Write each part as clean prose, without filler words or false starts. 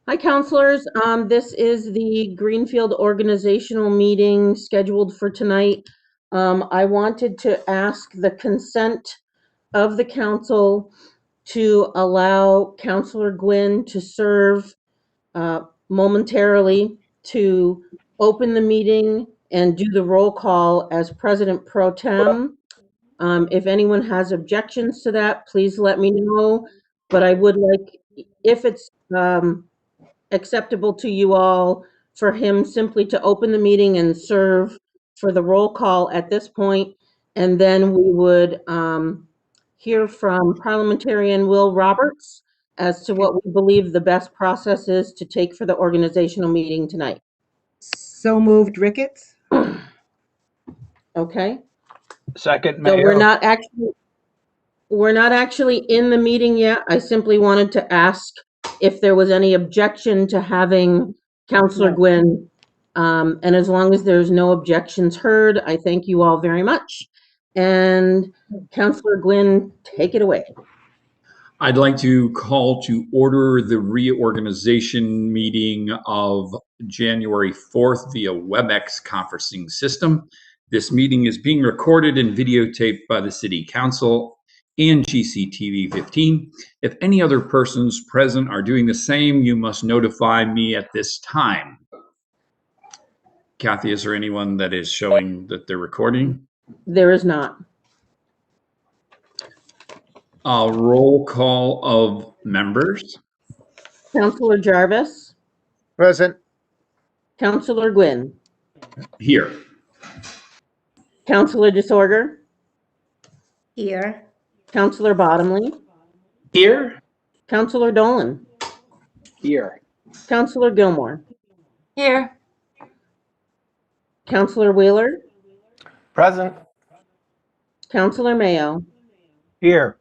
Hi, counselors. This is the Greenfield organizational meeting scheduled for tonight. I wanted to ask the consent of the council to allow Counselor Gwynn to serve momentarily, to open the meeting and do the roll call as President Pro Tem. If anyone has objections to that, please let me know. But I would like, if it's acceptable to you all, for him simply to open the meeting and serve for the roll call at this point, and then we would hear from Parliamentarian Will Roberts as to what we believe the best process is to take for the organizational meeting tonight. So moved, Ricketts. Okay? Second, So Mayo. we're not actually in the meeting yet. I simply wanted to ask if there was any objection to having Counselor Gwynn. And as long as there's no objections heard, I thank you all very much. And Counselor Gwynn, take it away. I'd like to call to order the reorganization meeting of January 4th via WebEx conferencing system. This meeting is being recorded and videotaped by the City Council and GCTV 15. If any other persons present are doing the same, you must notify me at this time. Kathy, is there anyone that is showing that they're recording? There is not. A roll call of members. Counselor Jarvis, Present. Counselor Gwynn, Here. Counselor Disorder, Here. Counselor Bottomley, Here. Counselor Dolan, Here. Counselor Gilmore, Here. Counselor Wheeler, Present. Counselor Mayo, Here.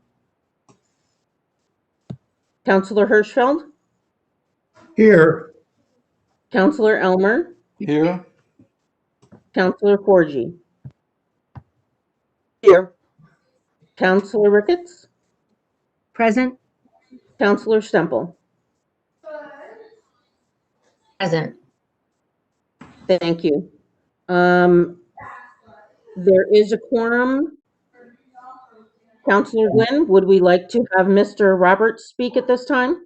Counselor Hirschfeld, Here. Counselor Elmer, Here. Counselor Forgy, Here. Counselor Ricketts, Present. Counselor Stemple. Present. Thank you. There is a quorum. Counselor Gwynn, would we like to have Mr. Roberts speak at this time?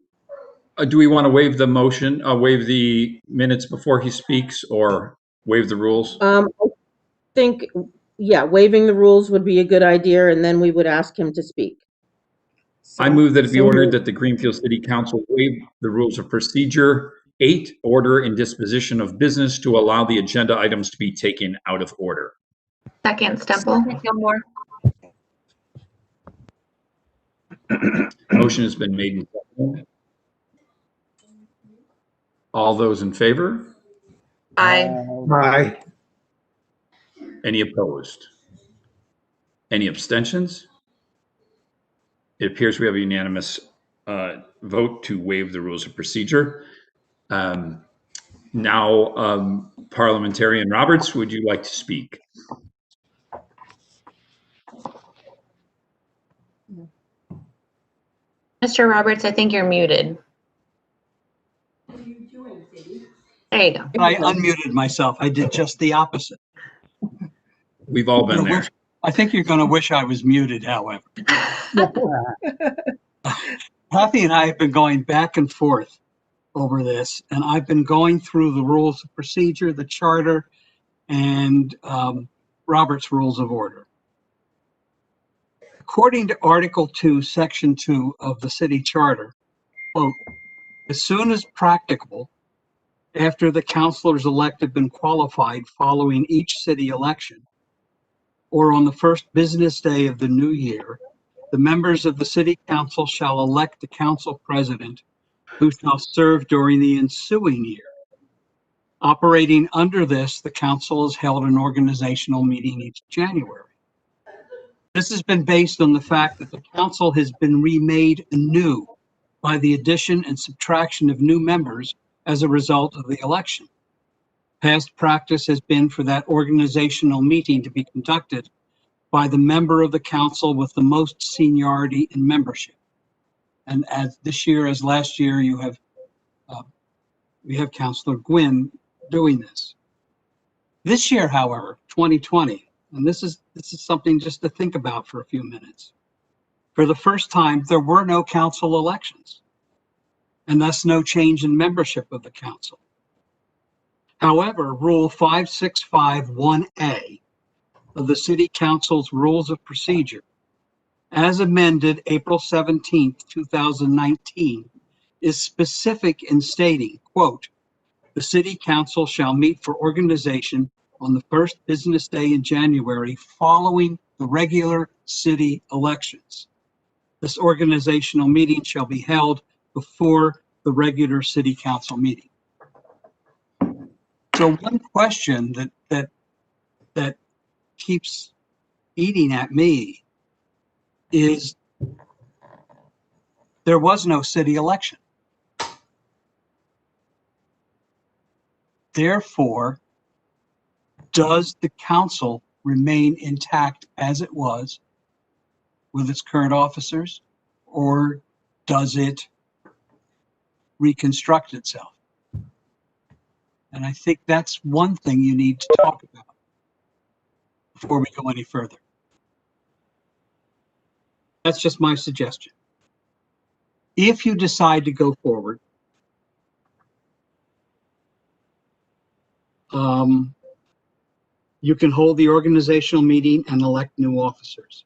Do we want to waive the motion, waive the minutes before he speaks, or waive the rules? I think, yeah, waiving the rules would be a good idea, and then we would ask him to speak. I move that it be ordered that the Greenfield City Council waive the rules of procedure 8, order and disposition of business, to allow the agenda items to be taken out of order. Second, Stemple. Gilmore. Motion has been made and seconded. All those in favor? Aye. Aye. Any opposed? Any abstentions? It appears we have a unanimous vote to waive the rules of procedure. Now, Parliamentarian Roberts, would you like to speak? Mr. Roberts, I think you're muted. There you go. I unmuted myself. I did just the opposite. We've all been there. I think you're going to wish I was muted, however. Kathy and I have been going back and forth over this, and I've been going through the rules of procedure, the charter, and Robert's Rules of Order. According to Article 2, Section 2 of the City Charter, quote, as soon as practicable, after the councilors elect have been qualified following each city election, or on the first business day of the new year, the members of the city council shall elect the council president, who shall serve during the ensuing year. Operating under this, the council has held an organizational meeting each January. This has been based on the fact that the council has been remade anew by the addition and subtraction of new members as a result of the election. Past practice has been for that organizational meeting to be conducted by the member of the council with the most seniority in membership. And as this year, as last year, you have we have Councilor Gwynn doing this. This year, however, 2020, and this is something just to think about for a few minutes. For the first time, there were no council elections, and thus no change in membership of the council. However, Rule 5651A of the City Council's Rules of Procedure, as amended April 17th, 2019, is specific in stating, quote, "The City Council shall meet for organization on the first business day in January following the regular city elections. This organizational meeting shall be held before the regular City Council meeting." So one question that keeps eating at me is there was no city election. Therefore, does the council remain intact as it was with its current officers, or does it reconstruct itself? And I think that's one thing you need to talk about before we go any further. That's just my suggestion. If you decide to go forward, you can hold the organizational meeting and elect new officers.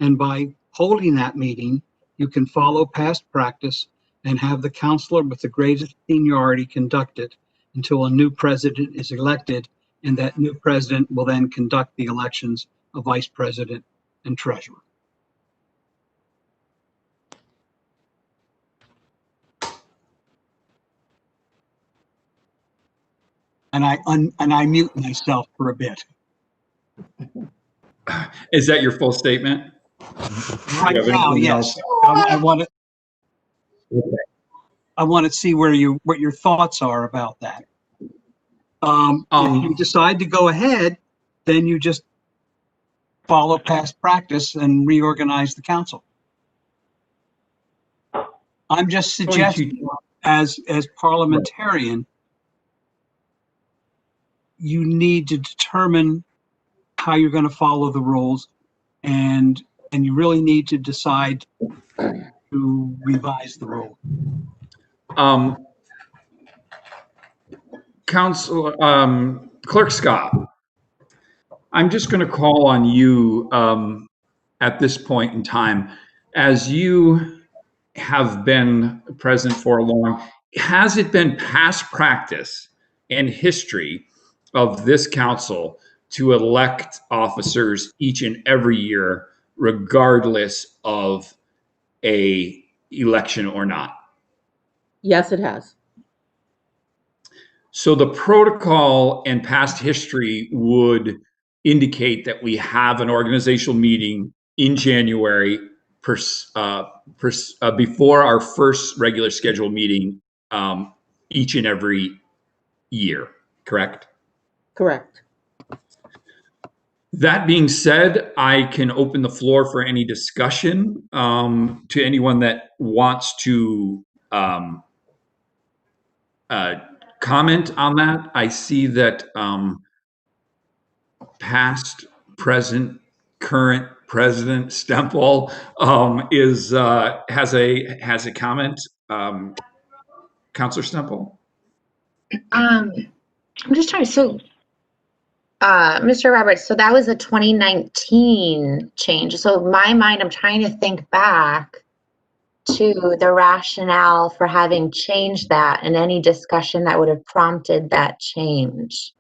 And by holding that meeting, you can follow past practice and have the counselor with the greatest seniority conduct it until a new president is elected, and that new president will then conduct the elections of vice president and treasurer. And I mute myself for a bit. Is that your full statement? Right now, yes. I want to see what your thoughts are about that. If you decide to go ahead, then you just follow past practice and reorganize the council. I'm just suggesting, as parliamentarian, you need to determine how you're going to follow the rules, and you really need to decide to revise the rule. Clerk Scott, I'm just going to call on you at this point in time, as you have been present for a long. Has it been past practice and history of this council to elect officers each and every year, regardless of a election or not? Yes, it has. So the protocol and past history would indicate that we have an organizational meeting in January before our first regular scheduled meeting each and every year, correct? Correct. That being said, I can open the floor for any discussion to anyone that wants to comment on that. I see that past, present, current President Stempel has a comment. Councilor Stempel. I'm just trying to, so Mr. Roberts, so that was a 2019 change. So in my mind, I'm trying to think back to the rationale for having changed that and any discussion that would have prompted that change.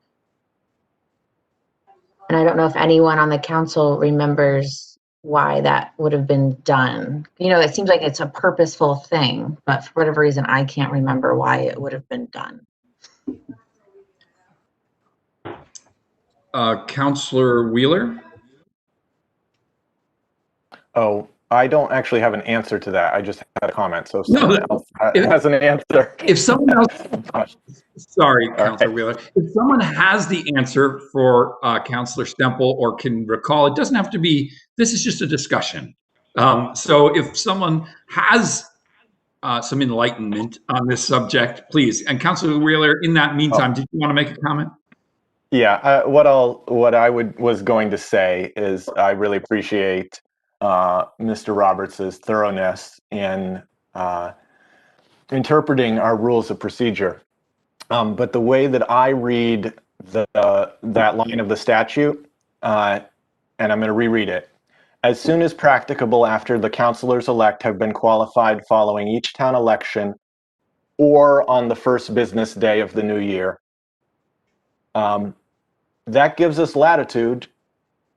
And I don't know if anyone on the council remembers why that would have been done. You know, it seems like it's a purposeful thing, but for whatever reason, I can't remember why it would have been done. Councilor Wheeler? Oh, I don't actually have an answer to that. I just had a comment. So No, someone else has an answer. If someone else, sorry, Councilor right. Wheeler, if someone has the answer for Councilor Stempel or can recall, it doesn't have to be, this is just a discussion. So if someone has some enlightenment on this subject, please. And Councilor Wheeler, in that meantime, did you want to make a comment? Yeah, what I was going to say is I really appreciate Mr. Roberts' thoroughness in interpreting our rules of procedure. But the way that I read that line of the statute, and I'm going to reread it. As soon as practicable after the councilors-elect have been qualified following each town election or on the first business day of the new year. That gives us latitude.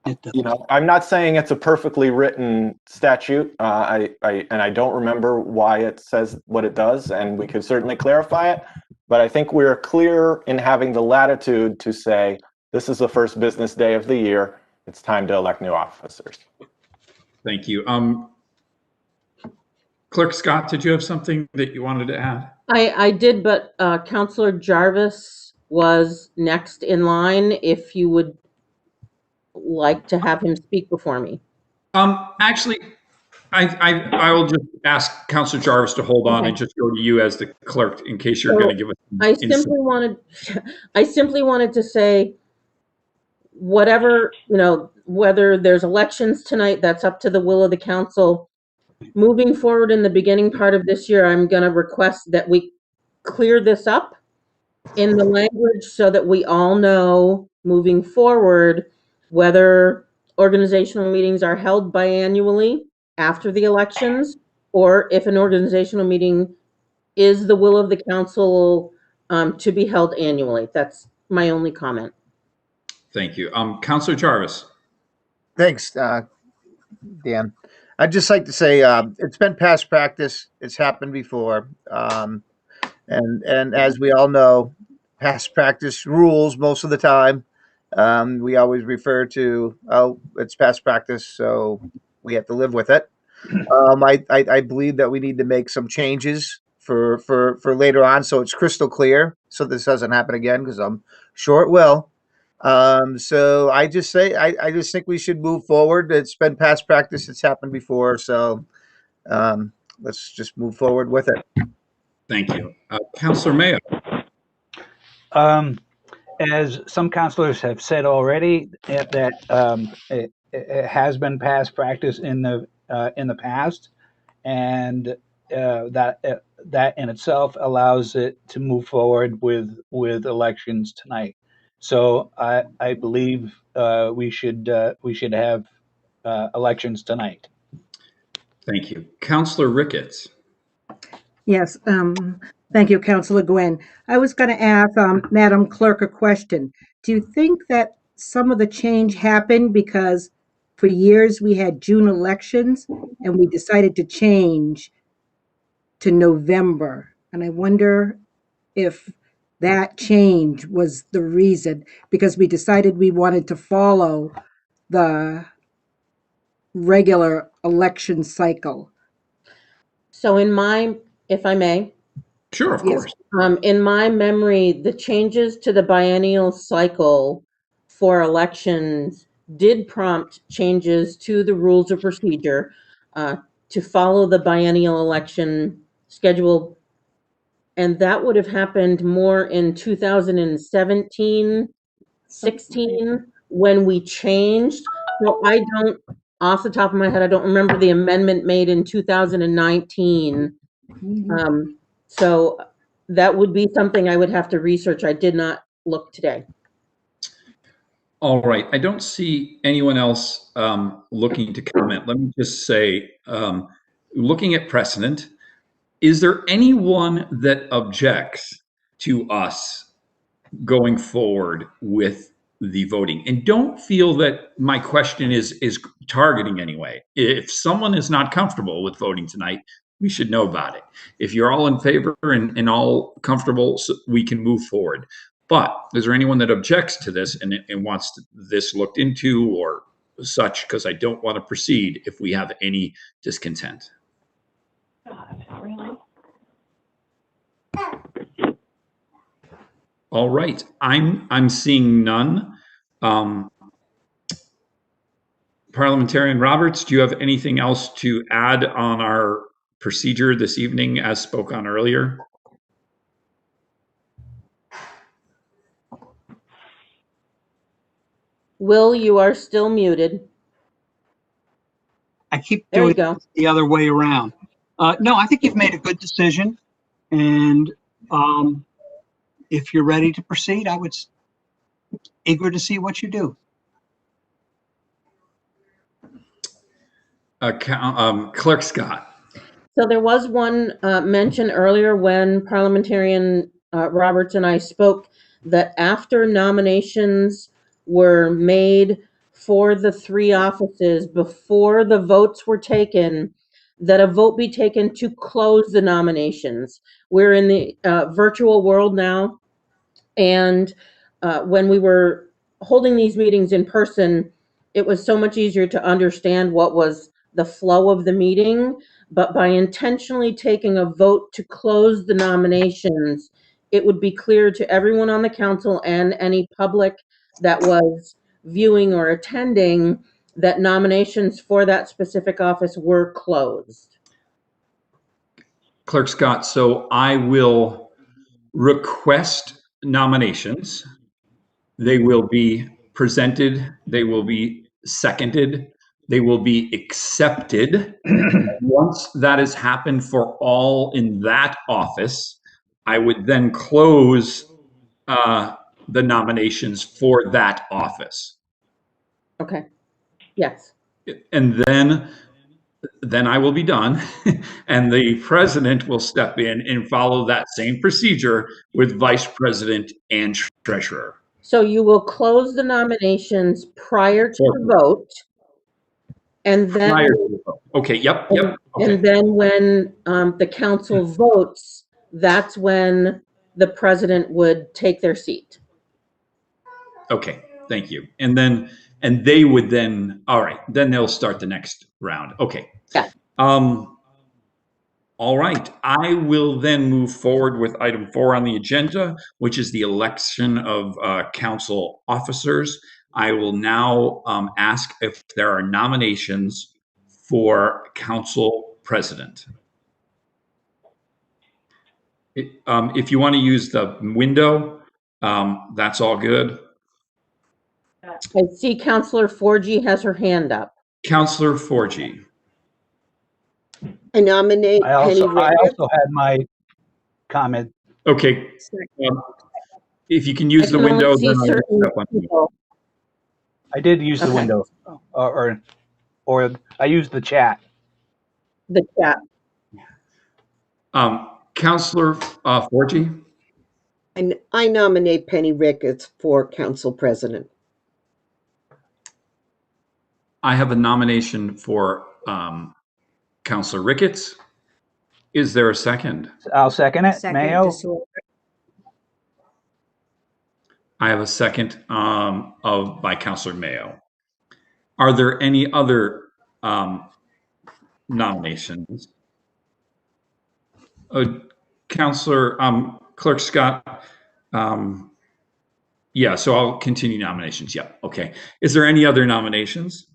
You know, I'm not saying it's a perfectly written statute. And I don't remember why it says what it does, and we could certainly clarify it. But I think we're clear in having the latitude to say, this is the first business day of the year. It's time to elect new officers. Thank you. Clerk Scott, did you have something that you wanted to add? I did, but Councilor Jarvis was next in line. If you would like to have him speak before me. Actually, I will just ask Councilor Jarvis to hold on and just go to you as the clerk in case you're going to give us. I simply wanted to say, whatever, whether there's elections tonight, that's up to the will of the council. Moving forward in the beginning part of this year, I'm going to request that we clear this up in the language so that we all know moving forward whether organizational meetings are held biannually after the elections, or if an organizational meeting is the will of the council to be held annually. That's my only comment. Thank you. Councilor Jarvis. Thanks, Dan. I'd just like to say it's been past practice. It's happened before. And as we all know, past practice rules most of the time. We always refer to, oh, it's past practice, so we have to live with it. I believe that we need to make some changes for later on, so it's crystal clear, so this doesn't happen again, because I'm sure it will. So I just think we should move forward. It's been past practice. It's happened before, so let's just move forward with it. Thank you. Councilor Mayo. As some councilors have said already, it has been past practice in the past, and that in itself allows it to move forward with elections tonight. So I believe we should have elections tonight. Thank you. Councilor Ricketts. Yes, thank you, Councilor Gwen. I was going to ask Madam Clerk a question. Do you think that some of the change happened because for years we had June elections and we decided to change to November? And I wonder if that change was the reason, because we decided we wanted to follow the regular election cycle. So if I may. Sure, of course. In my memory, the changes to the biennial cycle for elections did prompt changes to the rules of procedure to follow the biennial election schedule. And that would have happened more in 2017, 16, when we changed. So off the top of my head, I don't remember the amendment made in 2019. So that would be something I would have to research. I did not look today. All right. I don't see anyone else looking to comment. Let me just say, looking at precedent, is there anyone that objects to us going forward with the voting? And don't feel that my question is targeting anyway. If someone is not comfortable with voting tonight, we should know about it. If you're all in favor and all comfortable, so we can move forward. But is there anyone that objects to this and wants this looked into or such? Because I don't want to proceed if we have any discontent. All right, I'm seeing none. Parliamentarian Roberts, do you have anything else to add on our procedure this evening as spoke on earlier? Will, you are still muted. I keep There you doing go. it the other way around. No, I think you've made a good decision. And if you're ready to proceed, I would eager to see what you do. Clerk Scott. So there was one mention earlier when Parliamentarian Roberts and I spoke that after nominations were made for the 3 offices, before the votes were taken, that a vote be taken to close the nominations. We're in the virtual world now, and when we were holding these meetings in person, it was so much easier to understand what was the flow of the meeting. But by intentionally taking a vote to close the nominations, it would be clear to everyone on the council and any public that was viewing or attending that nominations for that specific office were closed. Clerk Scott, so I will request nominations. They will be presented, they will be seconded, they will be accepted. Once that has happened for all in that office, I would then close the nominations for that office. Okay. Yes. And then I will be done, and the president will step in and follow that same procedure with vice president and treasurer. So you will close the nominations prior to the vote, and then Prior to the vote. Okay, yep. Okay. And then when the council votes, that's when the president would take their seat. Okay, thank you. And they would then, all right, then they'll start the next round. Okay. Yeah. All right, I will then move forward with item 4 on the agenda, which is the election of council officers. I will now ask if there are nominations for council president. If you want to use the window, that's all good. I see Councilor Forgy has her hand up. Councilor Forgy. I nominate I Penny also Ricketts. had my comment. Okay. If you can use the I can only window, see then I'll certain step on you. people. I did use the Okay. window, or I used the chat. The chat. Councilor Forgy. I nominate Penny Ricketts for council president. I have a nomination for Councilor Ricketts. Is there a second? I'll second it. Second, Mayo. DeSorbo. I have a second by Councilor Mayo. Are there any other nominations? Councilor Clerk Scott. Yeah, so I'll continue nominations. Yeah, okay. Is there any other nominations?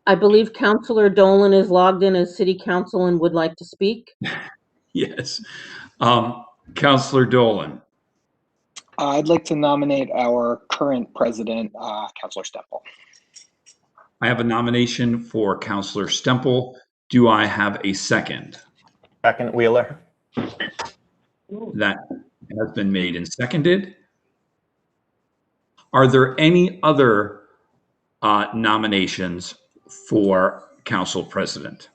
I believe Councilor Dolan is logged in as city council and would like to speak. Yes. Councilor Dolan. I'd like to nominate our current president, Councilor Stemple. I have a nomination for Councilor Stemple. Do I have a second? Second, Wheeler. That has been made and seconded. Are there any other nominations for council president?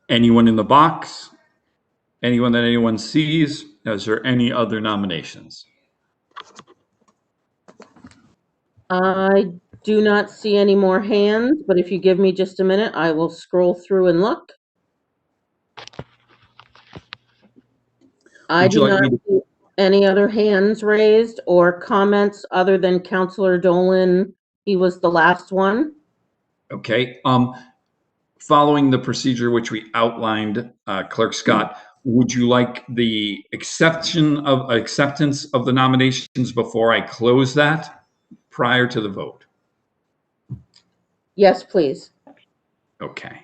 Anyone in the box? Anyone that anyone sees? Is there any other nominations? I do not see any more hands, but if you give me just a minute, I will scroll through and look. I do not see any other hands raised or comments other than Councilor Dolan. He was the last one. Okay. Following the procedure which we outlined, Clerk Scott, would you like the acceptance of the nominations before I close that prior to the vote? Yes, please. Okay.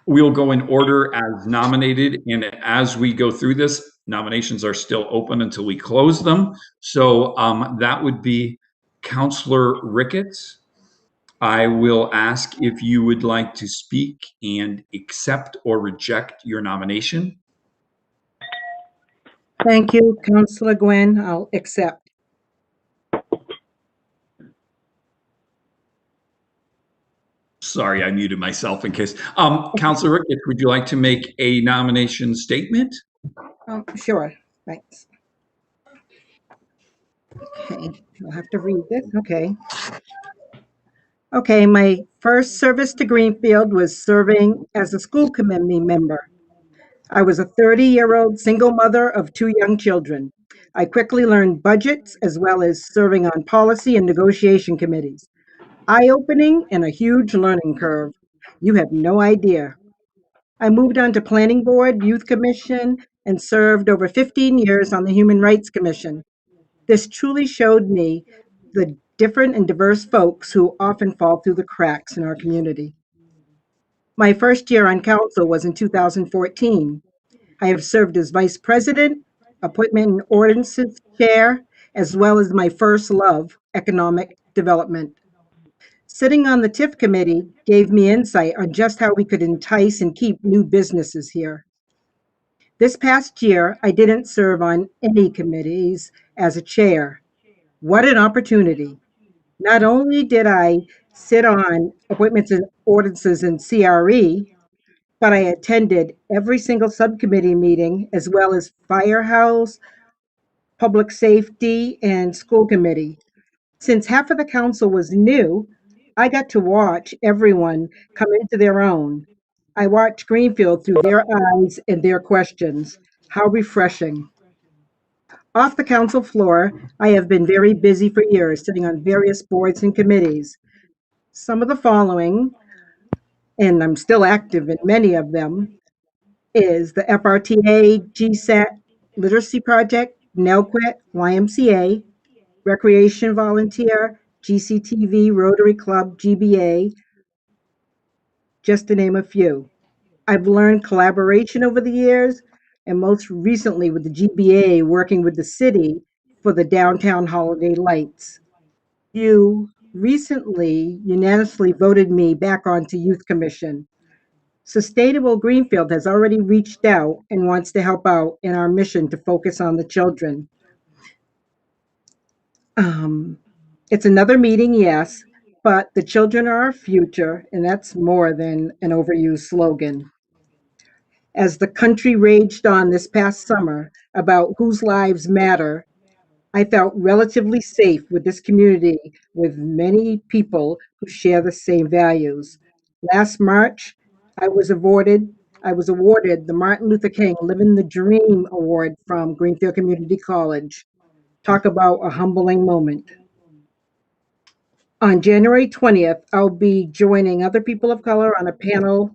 We'll go in order as nominated, and as we go through this, nominations are still open until we close them. So that would be Counselor Ricketts. I will ask if you would like to speak and accept or reject your nomination. Thank you, Councilor Gwen. I'll accept. Sorry, I muted myself in case. Counselor Ricketts, would you like to make a nomination statement? Sure, thanks. Okay, I'll have to read this. Okay. Okay, my first service to Greenfield was serving as a school committee member. I was a 30-year-old single mother of 2 young children. I quickly learned budgets as well as serving on policy and negotiation committees. Eye-opening and a huge learning curve. You have no idea. I moved on to Planning Board, Youth Commission, and served over 15 years on the Human Rights Commission. This truly showed me the different and diverse folks who often fall through the cracks in our community. My first year on council was in 2014. I have served as vice president, appointment and ordinances chair, as well as my first love, economic development. Sitting on the TIF committee gave me insight on just how we could entice and keep new businesses here. This past year, I didn't serve on any committees as a chair. What an opportunity. Not only did I sit on appointments and ordinances and CRE, but I attended every single subcommittee meeting as well as firehouse, public safety, and school committee. Since half of the council was new, I got to watch everyone come into their own. I watched Greenfield through their eyes and their questions. How refreshing. Off the council floor, I have been very busy for years, sitting on various boards and committees. Some of the following, and I'm still active in many of them, is the FRTA, GSAT, Literacy Project, NELQUIT, YMCA, Recreation Volunteer, GCTV, Rotary Club, GBA, just to name a few. I've learned collaboration over the years, and most recently with the GBA working with the city for the downtown holiday lights. You recently unanimously voted me back onto Youth Commission. Sustainable Greenfield has already reached out and wants to help out in our mission to focus on the children. It's another meeting, yes, but the children are our future, and that's more than an overused slogan. As the country raged on this past summer about whose lives matter, I felt relatively safe with this community with many people who share the same values. Last March, I was awarded the Martin Luther King Living the Dream Award from Greenfield Community College. Talk about a humbling moment. On January 20th, I'll be joining other people of color on a panel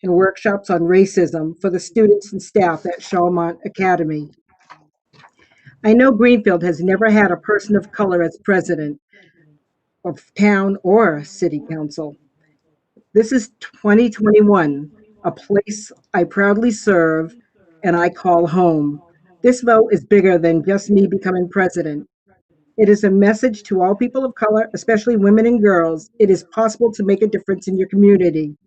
and workshops on racism for the students and staff at Shawmont Academy. I know Greenfield has never had a person of color as president of town or city council. This is 2021, a place I proudly serve and I call home. This vote is bigger than just me becoming president. It is a message to all people of color, especially women and girls. It is possible to make a difference in your community.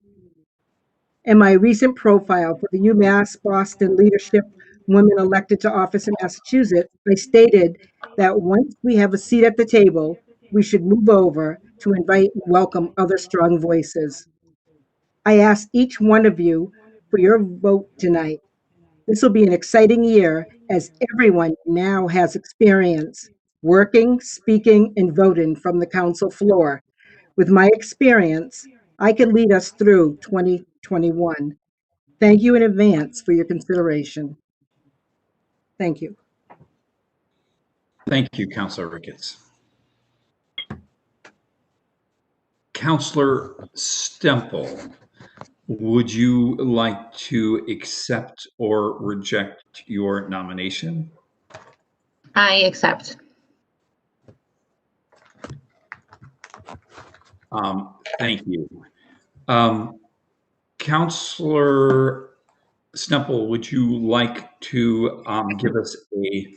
In my recent profile for the UMass Boston Leadership Women Elected to Office in Massachusetts, I stated that once we have a seat at the table, we should move over to invite and welcome other strong voices. I ask each one of you for your vote tonight. This will be an exciting year as everyone now has experience working, speaking, and voting from the council floor. With my experience, I can lead us through 2021. Thank you in advance for your consideration. Thank you. Thank you, Councilor Ricketts. Councilor Stemple, would you like to accept or reject your nomination? I accept. Thank you. Counselor Stemple, would you like to give us a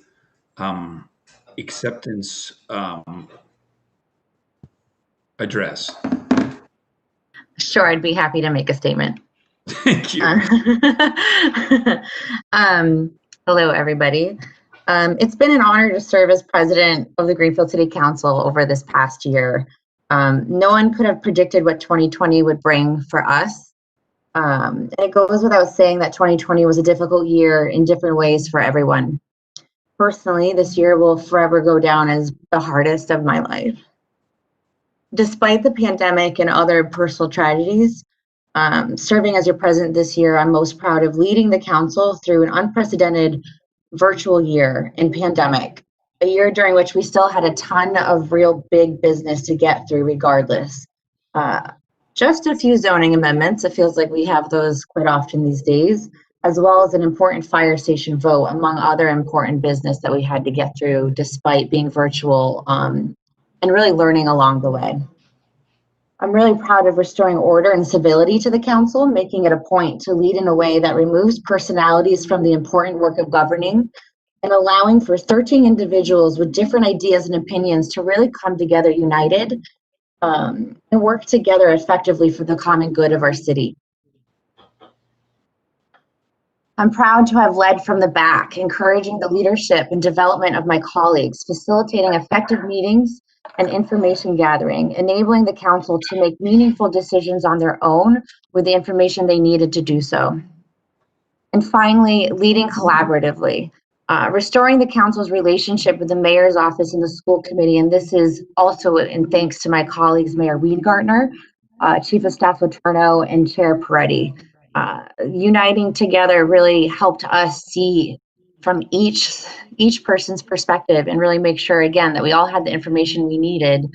acceptance address? Sure, I'd be happy to make a statement. Thank you. Hello, everybody. It's been an honor to serve as president of the Greenfield City Council over this past year. No one could have predicted what 2020 would bring for us. And it goes without saying that 2020 was a difficult year in different ways for everyone. Personally, this year will forever go down as the hardest of my life. Despite the pandemic and other personal tragedies, serving as your president this year, I'm most proud of leading the council through an unprecedented virtual year in pandemic, a year during which we still had a ton of real big business to get through regardless. Just a few zoning amendments, it feels like we have those quite often these days, as well as an important fire station vote, among other important business that we had to get through despite being virtual and really learning along the way. I'm really proud of restoring order and civility to the council, making it a point to lead in a way that removes personalities from the important work of governing and allowing for 13 individuals with different ideas and opinions to really come together united and work together effectively for the common good of our city. I'm proud to have led from the back, encouraging the leadership and development of my colleagues, facilitating effective meetings and information gathering, enabling the council to make meaningful decisions on their own with the information they needed to do so. And finally, leading collaboratively, restoring the council's relationship with the mayor's office and the school committee. And this is also in thanks to my colleagues, Mayor Weedgartner, Chief of Staff Letourneau, and Chair Peretti. Uniting together really helped us see from each person's perspective and really make sure, again, that we all had the information we needed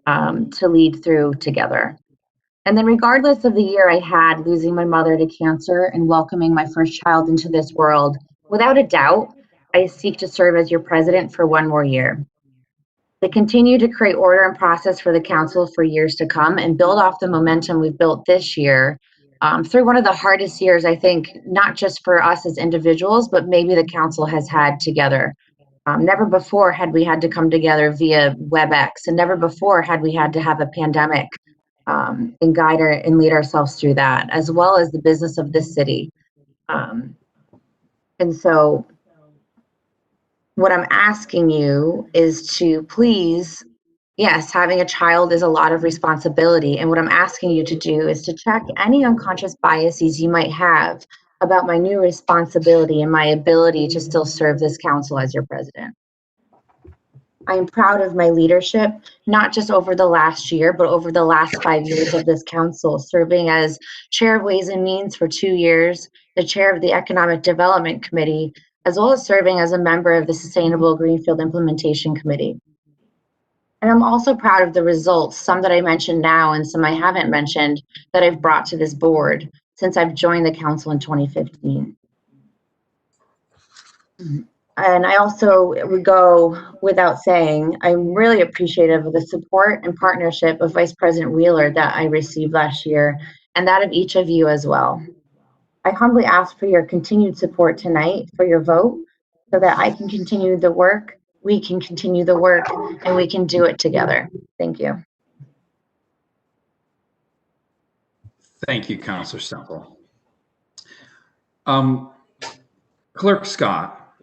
to lead through together. And then regardless of the year I had, losing my mother to cancer and welcoming my first child into this world, without a doubt, I seek to serve as your president for one more year. To continue to create order and process for the council for years to come and build off the momentum we've built this year through one of the hardest years, I think, not just for us as individuals, but maybe the council has had together. Never before had we had to come together via WebEx, and never before had we had to have a pandemic and guide and lead ourselves through that, as well as the business of this city. And so what I'm asking you is to please, yes, having a child is a lot of responsibility. And what I'm asking you to do is to check any unconscious biases you might have about my new responsibility and my ability to still serve this council as your president. I am proud of my leadership, not just over the last year, but over the last 5 years of this council, serving as chair of Ways and Means for 2 years, the chair of the Economic Development Committee, as well as serving as a member of the Sustainable Greenfield Implementation Committee. And I'm also proud of the results, some that I mentioned now and some I haven't mentioned, that I've brought to this board since I've joined the council in 2015. And I also would go without saying, I'm really appreciative of the support and partnership of Vice President Wheeler that I received last year, and that of each of you as well. I humbly ask for your continued support tonight for your vote so that I can continue the work, we can continue the work, and we can do it together. Thank you. Thank you, Councilor Stemple. Clerk Scott,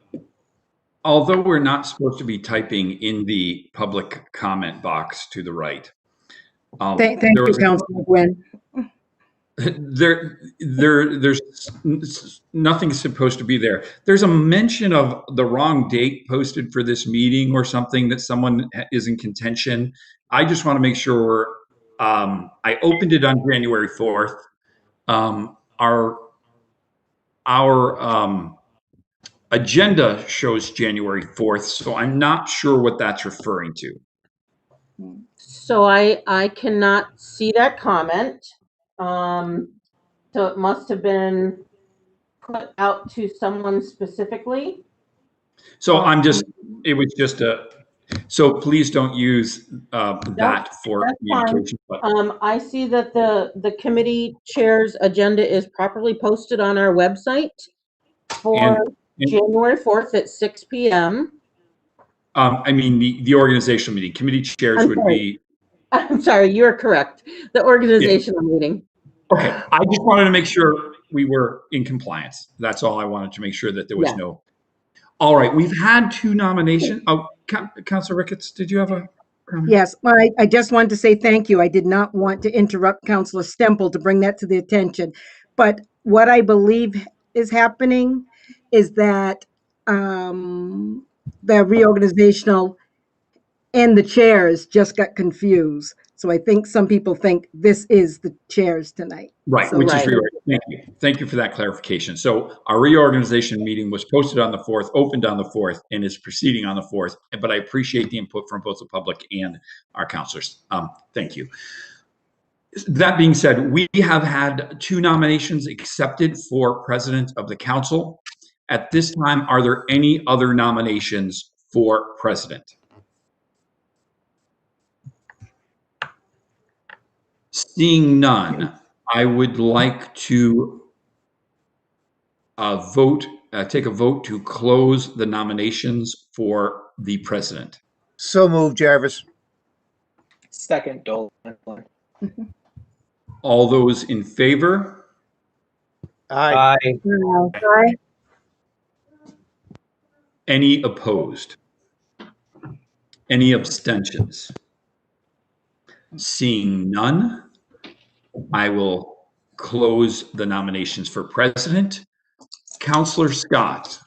although we're not supposed to be typing in the public comment box to the right. Thank you, Councilor Gwynn. There's nothing supposed to be there. There's a mention of the wrong date posted for this meeting or something that someone is in contention. I just want to make sure. I opened it on January 4th. Our agenda shows January 4th, so I'm not sure what that's referring to. So I cannot see that comment. So it must have been put out to someone specifically. So it was just So please don't use that for That's fine. communication. But I see that the committee chair's agenda is properly posted on our website for and January 4th at 6 p.m. I mean, the organizational meeting, committee chairs would be. I'm sorry, you're correct. The organizational meeting. Okay, I just wanted to make sure we were in compliance. That's all I wanted to make sure that there was Yeah. no. All right, we've had 2 nominations. Oh, Councilor Ricketts, did you have a comment? Yes, I just wanted to say thank you. I did not want to interrupt Councilor Stemple to bring that to the attention. But what I believe is happening is that the reorganizational and the chairs just got confused. So I think some people think this is the chairs tonight. Right, So, which is Right. reorg. Thank you. Thank you for that clarification. So our reorganization meeting was posted on the 4th, opened on the 4th, and is proceeding on the 4th. But I appreciate the input from both the public and our councilors. Thank you. That being said, we have had 2 nominations accepted for president of the council. At this time, are there any other nominations for president? Seeing none, I would like to take a vote to close the nominations for the president. So moved, Jarvis. Second, Dolan. All those in favor? Aye. Aye. Any opposed? Any abstentions? Seeing none, I will close the nominations for president. Councilor Scott,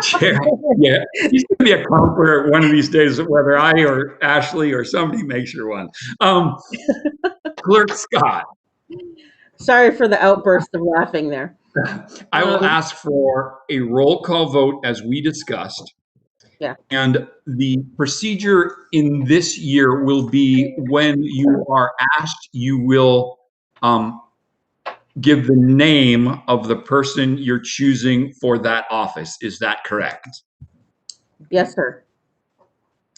Chair, yeah, he's going to be a counselor one of these days, whether I or Ashley or somebody makes her one. Clerk Scott. Sorry for the outburst of laughing there. I will ask for a roll call vote as we discussed. Yeah. And the procedure in this year will be when you are asked, you will give the name of the person you're choosing for that office. Is that correct? Yes, sir.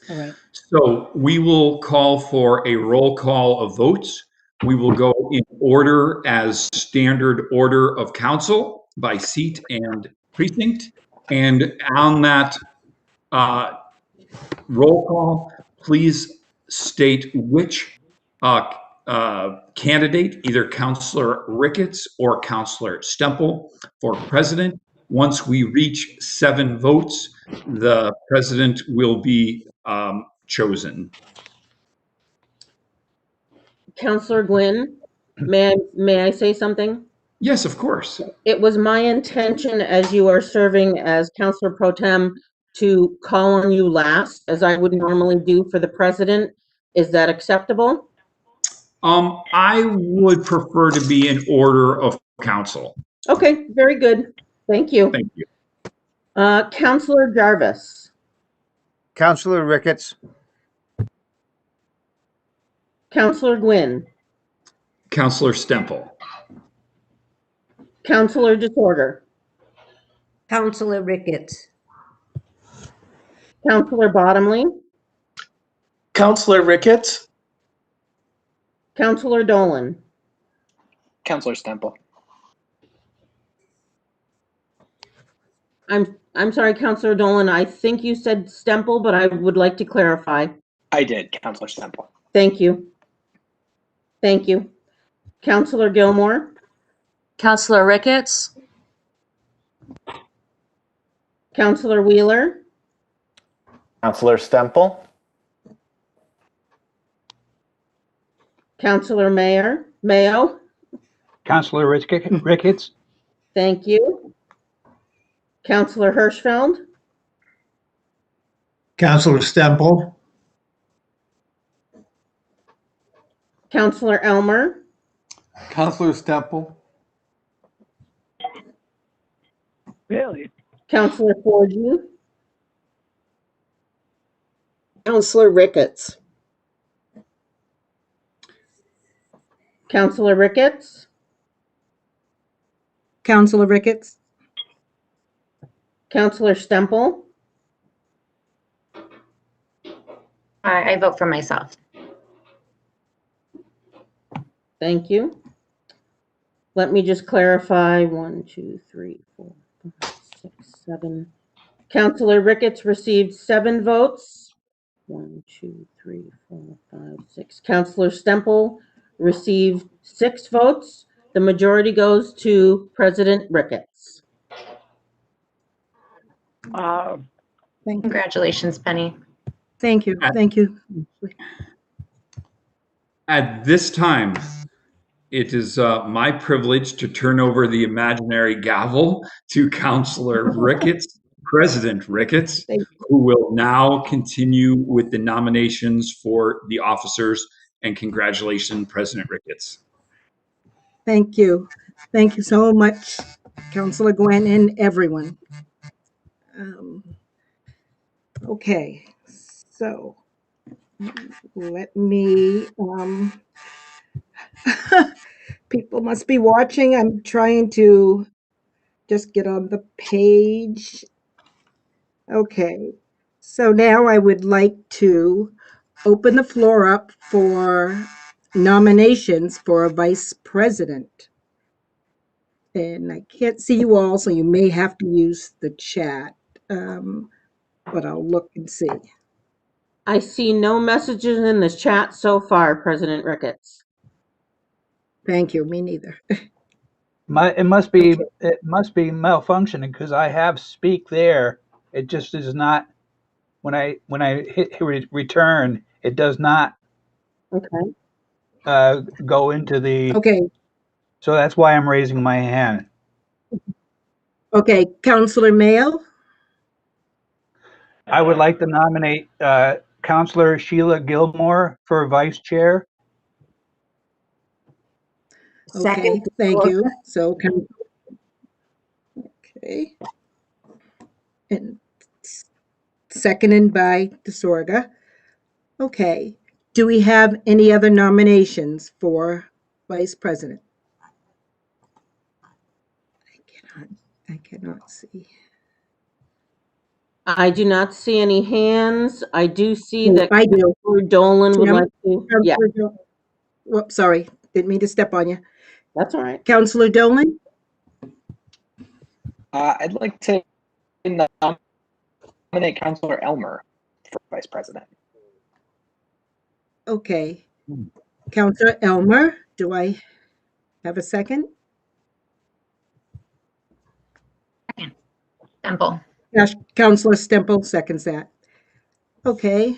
all right. So we will call for a roll call of votes. We will go in order as standard order of council by seat and precinct. And on that roll call, please state which candidate, either Councilor Ricketts or Councilor Stemple, for president. Once we reach 7 votes, the president will be chosen. Councilor Gwynn, may I say something? Yes, of course. It was my intention, as you are serving as Councilor Pro Tem, to call on you last, as I would normally do for the president. Is that acceptable? I would prefer to be in order of council. Okay, very good. Thank you. Thank you. Councilor Jarvis, Councilor Ricketts. Councilor Gwynn, Councilor Stemple. Councilor Disorder, Councilor Ricketts. Councilor Bottomley, Councilor Ricketts. Councilor Dolan, Councilor Stemple. I'm sorry, Councilor Dolan, I think you said Stemple, but I would like to clarify. I did, Councilor Stemple. Thank you. Thank you. Councilor Gilmore, Councilor Ricketts, Councilor Wheeler, Councilor Stemple, Councilor Mayo, Councilor Ricketts. thank you. Councilor Hirschfeld, Councilor Stemple, Councilor Elmer, Councilor Stemple, Really? Councilor Forgy, Councilor Ricketts. Councilor Ricketts, Councilor Ricketts, Councilor Stemple, I vote for myself. Thank you. Let me just clarify. 1, 2, 3, 4, 5, 6, 7. Councilor Ricketts received 7 votes. 1, 2, 3, 4, 5, 6. Councilor Stemple received 6 votes. The majority goes to President Ricketts. Thank you. Congratulations, Penny. Thank you. Thank you. At this time, it is my privilege to turn over the imaginary gavel to Councilor Ricketts, President Ricketts, who will now continue with the nominations for the officers. And congratulations, President Ricketts. Thank you. Thank you so much, Councilor Gwen and everyone. Okay, so let me, people must be watching. I'm trying to just get on the page. Okay, so now I would like to open the floor up for nominations for a vice president. And I can't see you all, so you may have to use the chat, but I'll look and see. I see no messages in the chat so far, President Ricketts. Thank you. Me neither. It must be malfunctioning because I have speak there. It just is not when I hit return. It does not go into the. Okay. So that's why I'm raising my hand. Okay, Councilor Mayo. I would like to nominate Councilor Sheila Gilmore for vice chair. Okay, thank you. So, okay. And seconded by DeSorga. Okay. Do we have any other nominations for vice president? I cannot see. I do not see any hands. I do see Oh, that I do. Councilor Dolan would like to. Yeah, Whoops, sorry. Didn't mean to step on you. that's all right. Councilor Dolan? I'd like to nominate Councilor Elmer for vice president. Okay. Councilor Elmer, do I have a second? Stemple. Yes, Councilor Stemple seconds that. Okay.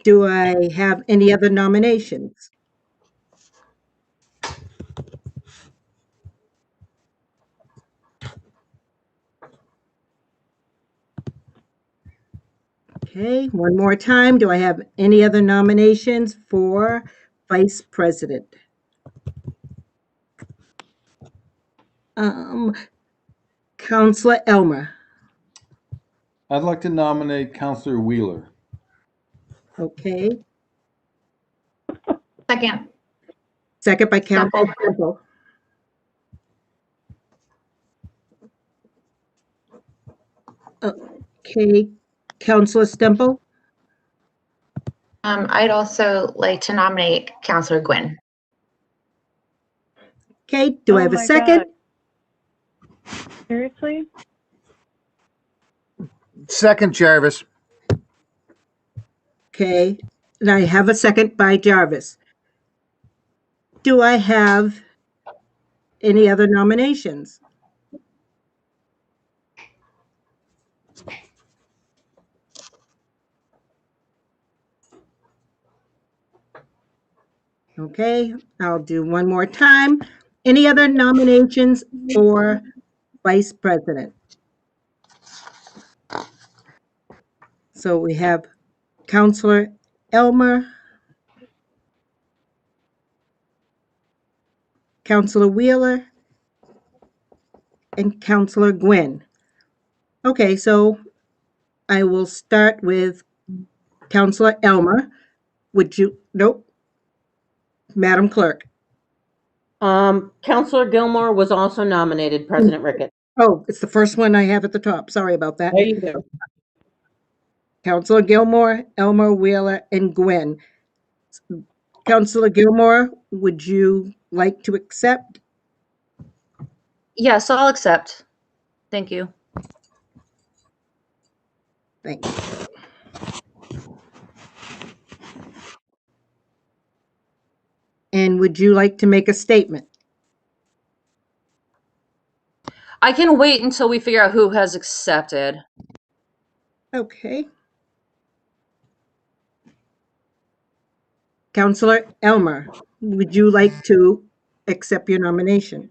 Do I have any other nominations? Okay, one more time. Do I have any other nominations for vice president? Councilor Elmer. I'd like to nominate Councilor Wheeler. Okay. Second. Second by Councilor Stemple. Okay, Councilor Stemple. I'd also like to nominate Councilor Gwynn. Okay, do I have a second? God. Seriously? Second, Jarvis. Okay, and I have a second by Jarvis. Do I have any other nominations? Okay, I'll do one more time. Any other nominations for vice president? So we have Councilor Elmer, Councilor Wheeler, and Councilor Gwynn. Okay, so I will start with Councilor Elmer. Would you, nope. Madam Clerk. Councilor Gilmore was also nominated, President Ricketts. Oh, it's the first one I have at the top. Sorry about that. There you go. Councilor Gilmore, Elmer, Wheeler, and Gwen. Councilor Gilmore, would you like to accept? Yes, I'll accept. Thank you. Thank you. And would you like to make a statement? I can wait until we figure out who has accepted. Okay. Councilor Elmer, would you like to accept your nomination?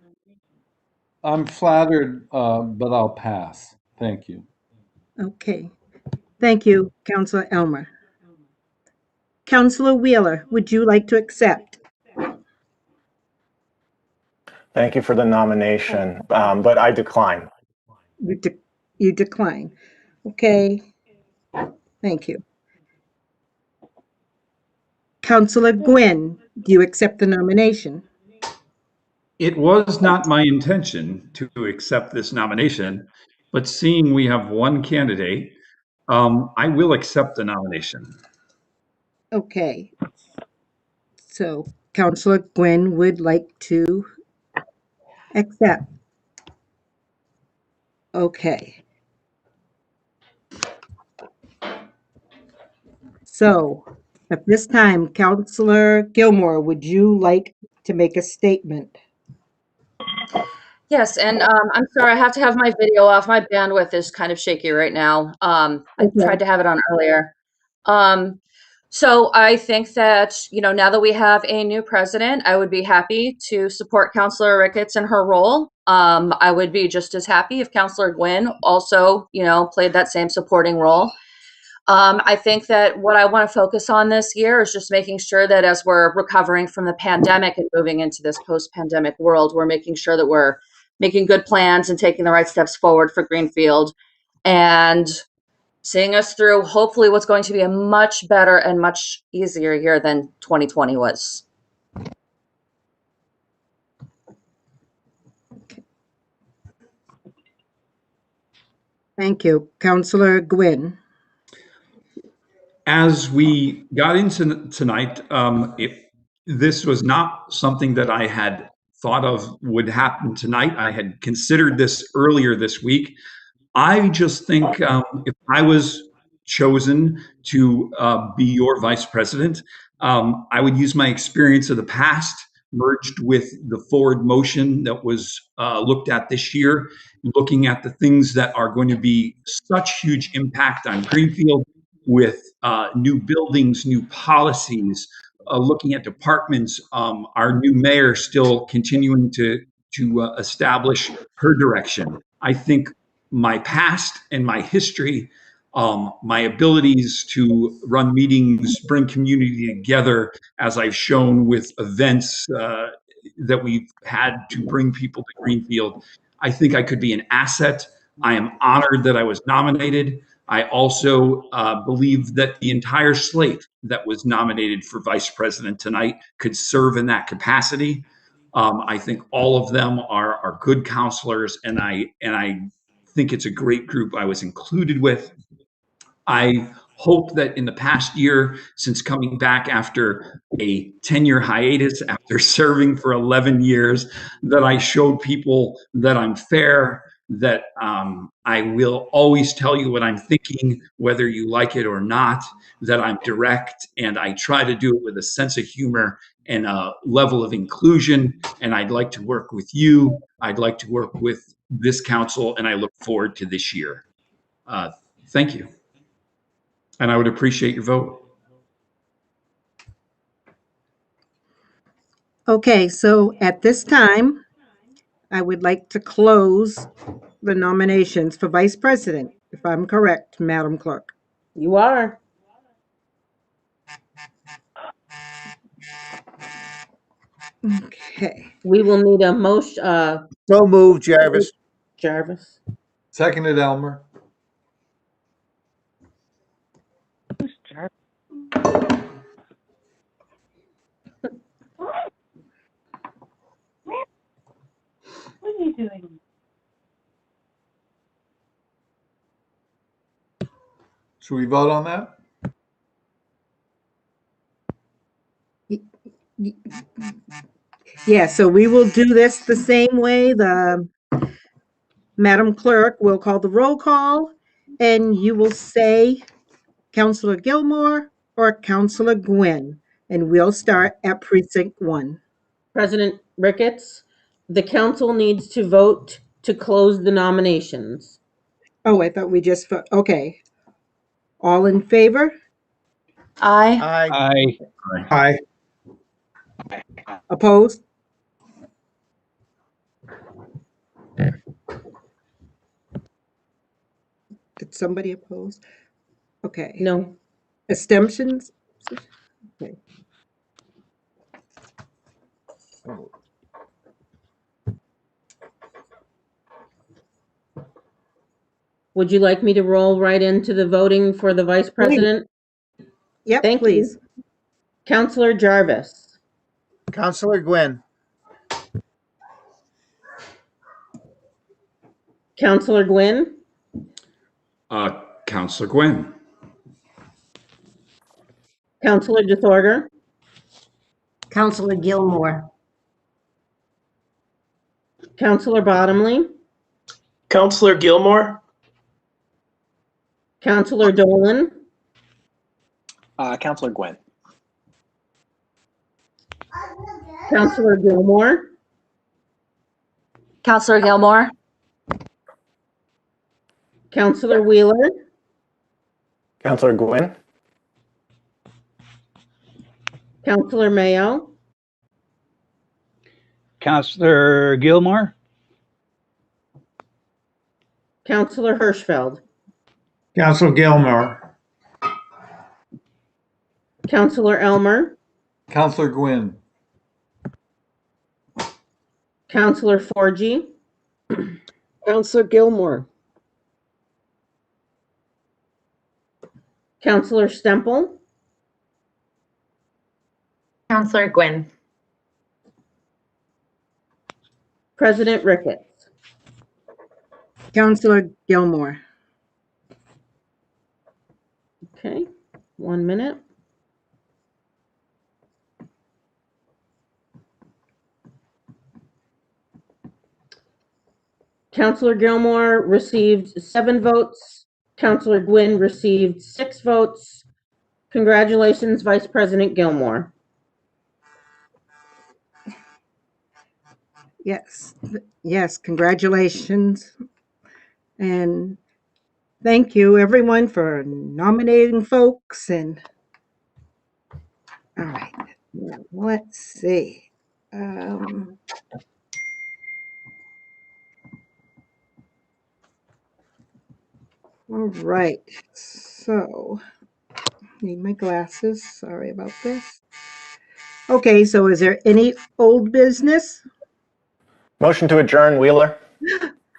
I'm flattered, but I'll pass. Thank you. Okay. Thank you, Councilor Elmer. Councilor Wheeler, would you like to accept? Thank you for the nomination, but I decline. You decline. Okay. Thank you. Councilor Gwynn, do you accept the nomination? It was not my intention to accept this nomination, but seeing we have one candidate, I will accept the nomination. Okay. So Councilor Gwynn would like to accept. Okay. So at this time, Councilor Gilmore, would you like to make a statement? Yes, and I'm sorry, I have to have my video off. My bandwidth is kind of shaky right now. I tried to have it on earlier. So I think that, now that we have a new president, I would be happy to support Councilor Ricketts in her role. I would be just as happy if Councilor Gwynn also, played that same supporting role. I think that what I want to focus on this year is just making sure that as we're recovering from the pandemic and moving into this post-pandemic world, we're making sure that we're making good plans and taking the right steps forward for Greenfield and seeing us through hopefully what's going to be a much better and much easier year than 2020 was. Thank you. Councilor Gwynn. As we got into tonight, this was not something that I had thought of would happen tonight. I had considered this earlier this week. I just think if I was chosen to be your vice president, I would use my experience of the past merged with the forward motion that was looked at this year, looking at the things that are going to be such huge impact on Greenfield with new buildings, new policies, looking at departments, our new mayor still continuing to establish her direction. I think my past and my history, my abilities to run meetings, bring community together, as I've shown with events that we've had to bring people to Greenfield, I think I could be an asset. I am honored that I was nominated. I also believe that the entire slate that was nominated for vice president tonight could serve in that capacity. I think all of them are good counselors, and I think it's a great group I was included with. I hope that in the past year, since coming back after a 10-year hiatus, after serving for 11 years, that I showed people that I'm fair, that I will always tell you what I'm thinking, whether you like it or not, that I'm direct, and I try to do it with a sense of humor and a level of inclusion. And I'd like to work with you. I'd like to work with this council, and I look forward to this year. Thank you. And I would appreciate your vote. Okay, so at this time, I would like to close the nominations for vice president, if I'm correct, Madam Clerk. You are. Okay. We will need a motion. So moved, Jarvis. Jarvis. Seconded, Elmer. What are you doing? Should we vote on that? Yeah, so we will do this the same way. The Madam Clerk will call the roll call, and you will say Counselor Gilmore or Counselor Gwynn, and we'll start at precinct 1. President Ricketts, the council needs to vote to close the nominations. Oh, I thought we just, okay. All in favor? Aye. Aye. Aye. Opposed? Did somebody oppose? Okay. No. Abstentions? Okay. Would you like me to roll right into the voting for the vice president? Yep, Thank please. you. Counselor Jarvis. Counselor Gwynn. Counselor Gwynn. Counselor Gwynn. Counselor Disorder. Counselor Gilmore. Counselor Bottomley. Counselor Gilmore. Counselor Dolan. Counselor Gwynn. Counselor Gilmore. Counselor Gilmore. Counselor Wheeler. Counselor Gwynn. Counselor Mayo. Counselor Gilmore. Counselor Hirschfeld. Counselor Gilmore. Counselor Elmer. Counselor Gwynn. Counselor Forgy. Counselor Gilmore. Counselor Stemple. Counselor Gwynn. President Ricketts. Counselor Gilmore. Okay, 1 minute. Counselor Gilmore received 7 votes. Counselor Gwynn received 6 votes. Congratulations, Vice President Gilmore. Yes, yes, congratulations. And thank you, everyone, for nominating folks. And all right, now let's see. All right, so need my glasses. Sorry about this. Okay, so is there any old business? Motion to adjourn, Wheeler.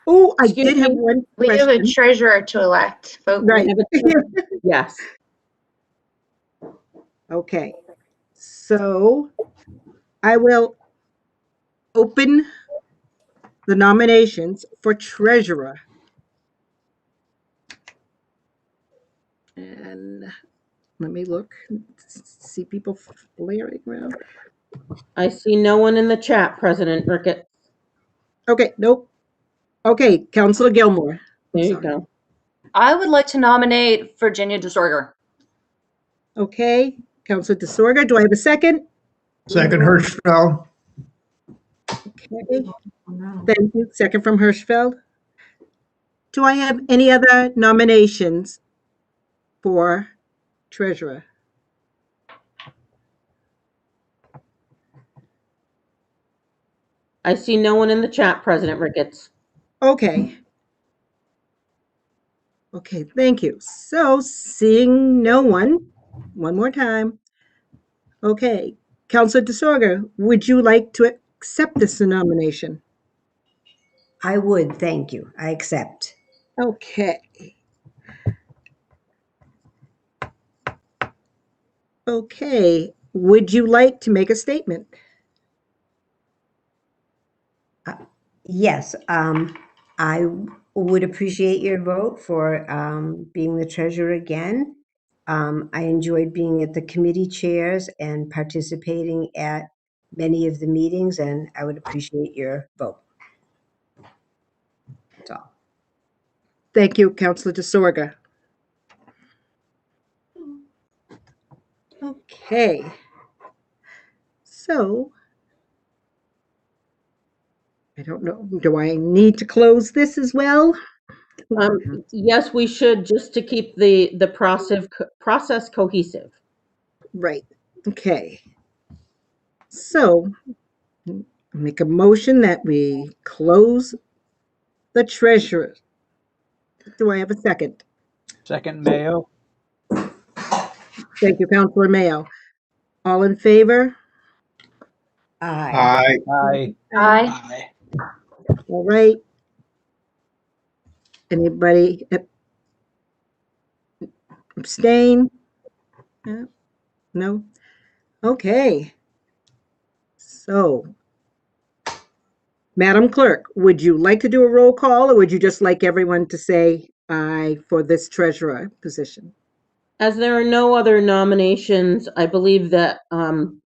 Oh, I Excuse did have me, one We have a question. treasurer to elect, folks. Right. Yes. Okay, so I will open the nominations for treasurer. And let me look, see people flaring around. I see no one in the chat, President Ricketts. Okay, nope. Okay, Counselor Gilmore. There you go. I would like to nominate Virginia Disorder. Okay, Counselor Disorder, do I have a second? Second Hirschfeld. Okay, thank you. Second from Hirschfeld. Do I have any other nominations for treasurer? I see no one in the chat, President Ricketts. Okay. Okay, thank you. So seeing no one more time. Okay, Counselor Disorder, would you like to accept this nomination? I would, thank you. I accept. Okay. Okay, would you like to make a statement? Yes, I would appreciate your vote for being the treasurer again. I enjoyed being at the committee chairs and participating at many of the meetings, and I would appreciate your vote. That's all. Thank you, Councilor DeSorga. Okay. So, I don't know, do I need to close this as well? Yes, we should, just to keep the process cohesive. Right. Okay. So, make a motion that we close the treasurer. Do I have a second? Second, Mayo. Thank you, Councilor Mayo. All in favor? Aye. Aye. Aye. All right. Anybody abstain? No? Okay. So, Madam Clerk, would you like to do a roll call, or would you just like everyone to say aye for this treasurer position? As there are no other nominations, I believe that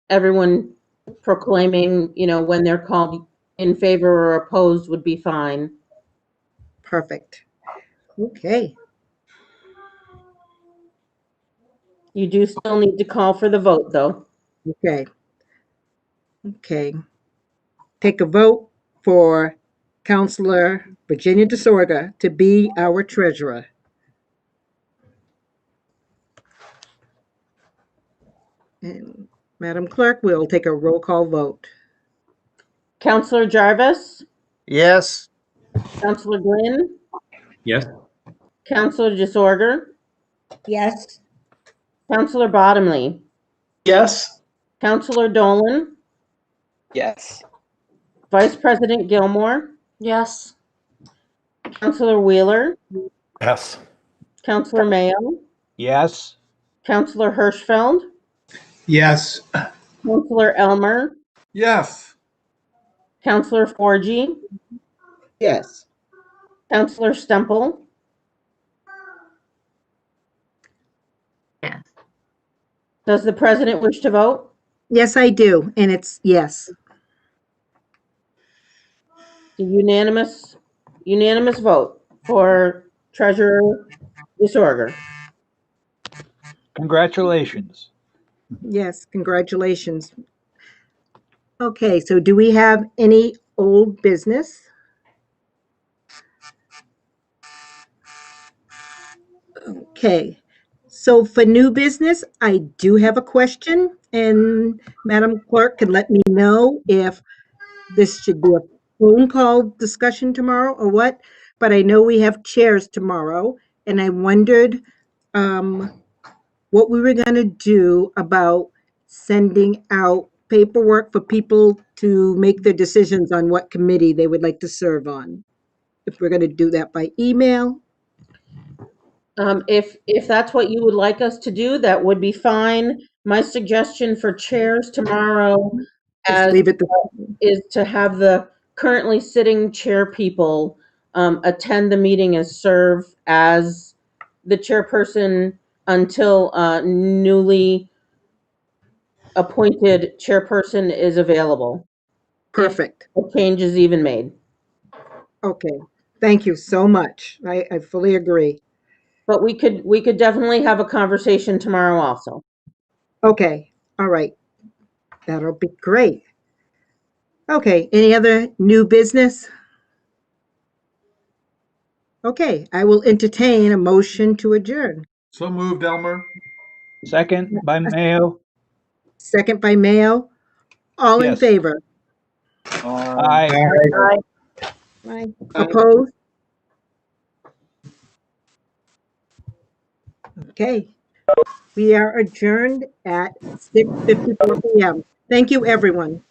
everyone proclaiming, when they're called in favor or opposed would be fine. Perfect. Okay. You do still need to call for the vote, though. Okay. Okay. Take a vote for Councilor Virginia DeSorga to be our treasurer. And Madam Clerk, we'll take a roll call vote. Councilor Jarvis? Yes. Councilor Glynn? Yes. Councilor DeSorga? Yes. Councilor Bottomley? Yes. Councilor Dolan? Yes. Vice President Gilmore? Yes. Councilor Wheeler? Yes. Councilor Mayo? Yes. Councilor Hirschfeld? Yes. Councilor Elmer? Yes. Councilor Forgy? Yes. Councilor Stemple? Yes. Does the president wish to vote? Yes, I do, and it's yes. Unanimous vote for Treasurer DeSorga. Congratulations. Yes, congratulations. Okay, so do we have any old business? Okay, so for new business, I do have a question, and Madam Clerk can let me know if this should be a phone call discussion tomorrow or what, but I know we have chairs tomorrow, and I wondered what we were going to do about sending out paperwork for people to make their decisions on what committee they would like to serve on. If we're going to do that by email. If that's what you would like us to do, that would be fine. My suggestion for chairs tomorrow is to have the currently sitting chair people attend the meeting and serve as the chairperson until newly appointed chairperson is available. Perfect. If a change is even made. Okay, thank you so much. I fully agree. But we could definitely have a conversation tomorrow also. Okay, all right. That'll be great. Okay, any other new business? Okay, I will entertain a motion to adjourn. So moved, Elmer. Second by Mayo. Second by Mayo. All in Yes. favor? Aye. Aye. Opposed? Okay. We are adjourned at 6:54 p.m. Thank you, everyone.